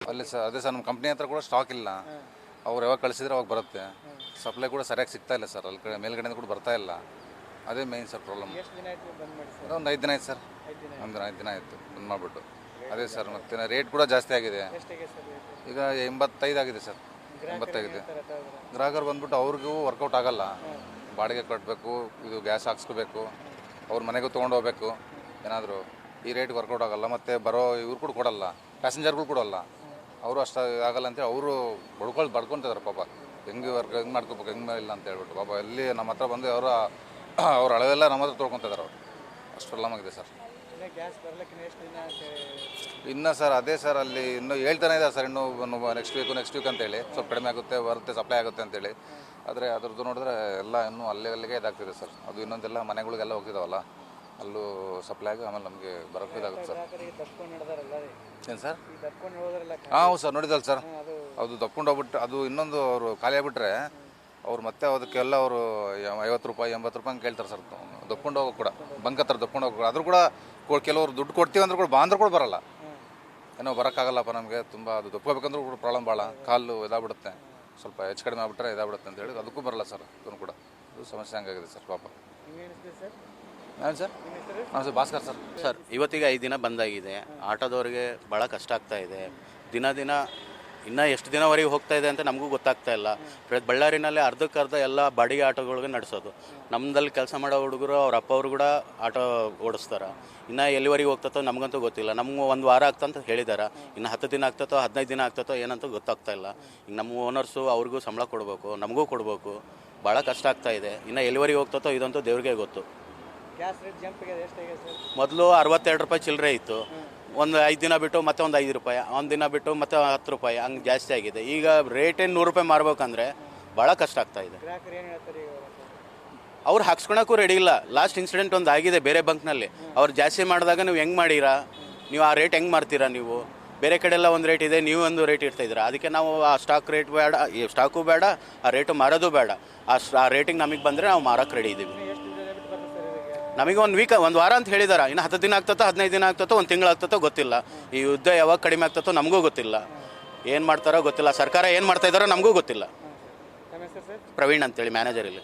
ಅಲ್ಲಿ ಸರ್ ಅದೇ ಸರ್ ನಮ್ಮ ಕಂಪ್ನಿ ಹತ್ರ ಕೂಡ ಸ್ಟಾಕ್ ಇಲ್ಲ. ಅವ್ರು ಯಾವಾಗ ಕಳಿಸಿದ್ರೆ ಅವಾಗ ಬರುತ್ತೆ. ಸಪ್ಲೈ ಕೂಡ ಸರಿಯಾಗಿ ಸಿಗ್ತಾ ಇಲ್ಲ ಸರ್. ಅಲ್ಲಿ ಕಡೆ ಮೇಲ್ಗಡೆಯಿಂದ ಕೂಡ ಬರ್ತಾ ಇಲ್ಲ. ಅದೇ ಮೇಯ್ನ್ ಸರ್ ಪ್ರಾಬ್ಲಮ್. ಎಷ್ಟು ದಿನ ಆಯ್ತು ಬಂದ್ ಮಾಡಿ ಸರ್? ಒಂದು 5 ದಿನ ಆಯ್ತು ಸರ್. 5 ದಿನ ಆಯಿತು ಬಂದ್ ಮಾಡಿಬಿಟ್ಟು. ಅದೇ ಸರ್ ಮತ್ತೆ ರೇಟ್ ಕೂಡ ಜಾಸ್ತಿ ಆಗಿದೆ. ಎಷ್ಟಾಗಿದೆ ಸರ್ ರೇಟ್? ಈಗ 85 ಆಗಿದೆ ಸರ್. 85 ಗ್ರಾಹಕರು ಬಂದ್ಬಿಟ್ಟು ಅವ್ರಿಗೂ ವರ್ಕೌಟ್ ಆಗಲ್ಲ. ಬಾಡಿಗೆ ಕಟ್ಟಬೇಕು, ಇದು ಗ್ಯಾಸ್ ಹಾಕ್ಸ್ಕೋಬೇಕು, ಅವ್ರ ಮನೆಗೂ ತೊಗೊಂಡು ಹೋಗ್ಬೇಕು. ಏನಾದರೂ ಈ ರೇಟ್ಗೆ ವರ್ಕೌಟ್ ಆಗಲ್ಲ. ಮತ್ತು ಬರೋ ಇವ್ರು ಕೂಡ ಕೊಡಲ್ಲ, ಪ್ಯಾಸೆಂಜರ್ಗಳು ಕೊಡಲ್ಲ. ಅವರು ಅಷ್ಟು ಆಗಲ್ಲ ಅಂತೇಳಿ ಅವರು ಬಡ್ಕೊತಿದ್ದಾರೆ ಪಾಪ. ಹೆಂಗೆ ಹೆಂಗೆ ಮಾಡ್ಕೋಬೇಕು, ಹೆಂಗೆ ಇಲ್ಲ ಅಂತ ಹೇಳ್ಬಿಟ್ಟು ಪಾಪ ಎಲ್ಲಿ ನಮ್ಮ ಹತ್ರ ಬಂದು ಅವ್ರ ಹಳವೆಲ್ಲ ನಮ್ಮ ಹತ್ರ ತೊಳ್ಕೊತಿದ್ದಾರೆ. ಅವರು ಅಷ್ಟು ಪ್ರಾಬ್ಲಮ್ ಆಗಿದೆ ಸರ್. ಗ್ಯಾಸ್ ಬರಲಿಕ್ಕೆ ಎಷ್ಟು ದಿನ ಇನ್ನು ಸರ್ ಅದೇ ಸರ್ ಅಲ್ಲಿ ಇನ್ನೂ ಹೇಳ್ತಾನೆ ಇದೆ ಸರ್. ಇನ್ನೂ ನೆಕ್ಸ್ಟ್ ವೀಕ್ ಅಂತೇಳಿ ಸ್ವಲ್ಪ ಕಡಿಮೆ ಆಗುತ್ತೆ, ಬರುತ್ತೆ, ಸಪ್ಲೈ ಆಗುತ್ತೆ ಅಂತೇಳಿ. ಆದರೆ ಅದ್ರದ್ದು ನೋಡಿದ್ರೆ ಎಲ್ಲ ಇನ್ನೂ ಅಲ್ಲಿಗೆ ಇದಾಗ್ತಿದೆ ಸರ್. ಅದು ಇನ್ನೊಂದೆಲ್ಲ ಮನೆಗಳಿಗೆಲ್ಲ ಹೋಗ್ತಿದ್ದಾವಲ್ಲ, ಅಲ್ಲೂ ಸಪ್ಲೈ ಆಗಿ ಆಮೇಲೆ ನಮಗೆ ಬರೋಕ್ಕೆ ಇದಾಗುತ್ತೆ ಸರ್. ಏನು ಸರ್? ಹಾಂ ಸರ್, ನೋಡಿದಲ್ಲ ಸರ್. ಅದು ದಪ್ಕೊಂಡು ಹೋಗ್ಬಿಟ್ಟು ಅದು ಇನ್ನೊಂದು ಅವರು ಖಾಲಿ ಆಗಿಬಿಟ್ರೆ ಅವ್ರು ಮತ್ತೆ ಅದಕ್ಕೆಲ್ಲ ಅವರು 50 ರೂಪಾಯಿ 80 ರೂಪಾಯಿ ಕೇಳ್ತಾರೆ ಸರ್. ದಪ್ಕೊಂಡು ಹೋಗೋಕೆ ಕೂಡ ಬಂಕ್ ಹತ್ರ ದಪ್ಕೊಂಡು ಹೋಗೋಕೆ ಆದರೂ ಕೂಡ ಕೆಲವರು ದುಡ್ಡು ಕೊಡ್ತೀವಿ ಅಂದ್ರೂ ಕೂಡ ಬಾಂದ್ರೂ ಕೂಡ ಬರೋಲ್ಲ. ಏನೋ ಬರೋಕ್ಕಾಗಲ್ಲಪ್ಪ ನಮಗೆ, ತುಂಬ ಅದು ದಪ್ಕೋಬೇಕಂದ್ರೂ ಕೂಡ ಪ್ರಾಬ್ಲಮ್ ಭಾಳ. ಕಾಲು ಇದಾಗ್ಬಿಡುತ್ತೆ, ಸ್ವಲ್ಪ ಹೆಚ್ಚು ಕಡಿಮೆ ಆಗ್ಬಿಟ್ರೆ ಇದಾಗ್ಬಿಡುತ್ತೆ ಅಂತ ಹೇಳಿ ಅದಕ್ಕೂ ಬರಲ್ಲ ಸರ್. ಅದನ್ನು ಕೂಡ ಅದು ಸಮಸ್ಯೆ ಹಂಗಾಗಿದೆ ಸರ್ ಪಾಪ. ಏನು ಸರ್? ಹಾಂ ಸರ್, ಭಾಸ್ಕರ್ ಸರ್. ಸರ್ ಇವತ್ತಿಗೆ 5 ದಿನ ಬಂದಾಗಿದೆ. ಆಟೋದವ್ರಿಗೆ ಭಾಳ ಕಷ್ಟ ಆಗ್ತಾ ಇದೆ. ದಿನ ಇನ್ನೂ ಎಷ್ಟು ದಿನವರೆಗೆ ಹೋಗ್ತಾ ಇದೆ ಅಂತ ನಮಗೂ ಗೊತ್ತಾಗ್ತಾ ಇಲ್ಲ. ಬಳ್ಳಾರಿನಲ್ಲಿ ಅರ್ಧಕ್ಕರ್ಧ ಎಲ್ಲ ಬಾಡಿಗೆ ಆಟೋಗಳಿಗೆ ನಡೆಸೋದು. ನಮ್ಮದಲ್ಲಿ ಕೆಲಸ ಮಾಡೋ ಹುಡುಗರು ಅವ್ರ ಅಪ್ಪ ಅವರು ಕೂಡ ಆಟೋ ಓಡಿಸ್ತಾರೆ. ಇನ್ನು ಎಲ್ಲಿವರೆಗೆ ಹೋಗ್ತತೋ ನಮಗಂತೂ ಗೊತ್ತಿಲ್ಲ. ನಮ್ಗೆ 1 ವಾರ ಆಗ್ತಂತ ಹೇಳಿದ್ದಾರೆ. ಇನ್ನು 10 ದಿನ ಆಗ್ತತೋ 15 ದಿನ ಆಗ್ತತೋ ಏನಂತೂ ಗೊತ್ತಾಗ್ತಾ ಇಲ್ಲ. ಈಗ ನಮ್ಮ ಓನರ್ಸು ಅವ್ರಿಗೂ ಸಂಬಳ ಕೊಡಬೇಕು, ನಮಗೂ ಕೊಡಬೇಕು. ಭಾಳ ಕಷ್ಟ ಆಗ್ತಾ ಇದೆ. ಇನ್ನು ಎಲ್ಲಿವರೆಗೆ ಹೋಗ್ತತೋ ಇದಂತೂ ದೇವ್ರಿಗೆ ಗೊತ್ತು. ಗ್ಯಾಸ್ ರೇಟ್ ಜಂಪ್ ಆಗಿದೆ, ಎಷ್ಟಾಗಿದೆ ಸರ್? ಮೊದಲು 62 ರೂಪಾಯಿ ಚಿಲ್ಲರೆ ಇತ್ತು. ಒಂದು 5 ದಿನ ಬಿಟ್ಟು ಮತ್ತೆ ಒಂದು 5 ರೂಪಾಯಿ, ಒಂದು ದಿನ ಬಿಟ್ಟು ಮತ್ತೆ 10 ರೂಪಾಯಿ, ಹಂಗೆ ಜಾಸ್ತಿ ಆಗಿದೆ. ಈಗ ರೇಟೇ 100 ರೂಪಾಯಿ ಮಾರ್ಬೇಕಂದ್ರೆ ಭಾಳ ಕಷ್ಟ ಆಗ್ತಾ ಇದೆ. ಗ್ರಾಹಕರು ಏನು ಹೇಳ್ತಾರೆ ಈಗ? ಅವ್ರು ಹಾಕ್ಸ್ಕೊಳಕ್ಕೂ ರೆಡಿ ಇಲ್ಲ. ಲಾಸ್ಟ್ ಇನ್ಸಿಡೆಂಟ್ ಒಂದು ಆಗಿದೆ ಬೇರೆ ಬಂಕ್ನಲ್ಲಿ. ಅವ್ರು ಜಾಸ್ತಿ ಮಾಡಿದಾಗ ನೀವು ಹೆಂಗೆ ಮಾಡೀರಾ, ನೀವು ಆ ರೇಟ್ ಹೆಂಗೆ ಮಾಡ್ತೀರಾ? ನೀವು ಬೇರೆ ಕಡೆ ಎಲ್ಲ ಒಂದು ರೇಟ್ ಇದೆ, ನೀವು ಒಂದು ರೇಟ್ ಇಡ್ತಾಯಿದ್ದೀರಾ. ಅದಕ್ಕೆ ನಾವು ಆ ಸ್ಟಾಕ್ ರೇಟ್ ಬೇಡ, ಈ ಸ್ಟಾಕು ಬೇಡ, ಆ ರೇಟು ಮಾರೋದು ಬೇಡ. ಆ ರೇಟಿಗೆ ನಮಗೆ ಬಂದರೆ ನಾವು ಮಾರೋಕ್ಕೆ ರೆಡಿ ಇದ್ದೀವಿ. ಎಷ್ಟು ದಿನ ಬಿಟ್ಟು ಬರ್ತದೆ ಸರ್ ಈಗ? ನಮಗೆ ಒಂದು ವಾರ ಅಂತ ಹೇಳಿದಾರೆ. ಇನ್ನು 10 ದಿನ ಆಗ್ತತೋ 15 ದಿನ ಆಗ್ತತೋ 1 ತಿಂಗಳು ಆಗ್ತತೋ ಗೊತ್ತಿಲ್ಲ. ಈ ಯುದ್ಧ ಯಾವಾಗ ಕಡಿಮೆ ಆಗ್ತತೋ ನಮಗೂ ಗೊತ್ತಿಲ್ಲ. ಏನು ಮಾಡ್ತಾರೋ ಗೊತ್ತಿಲ್ಲ. ಸರ್ಕಾರ ಏನು ಮಾಡ್ತಾ ಇದ್ದಾರೋ ನಮಗೂ ಗೊತ್ತಿಲ್ಲ. ನಮ್ಮ ಹೆಸರು ಸರ್? ಪ್ರವೀಣ್ ಅಂತೇಳಿ ಮ್ಯಾನೇಜರ್ ಇಲ್ಲಿ.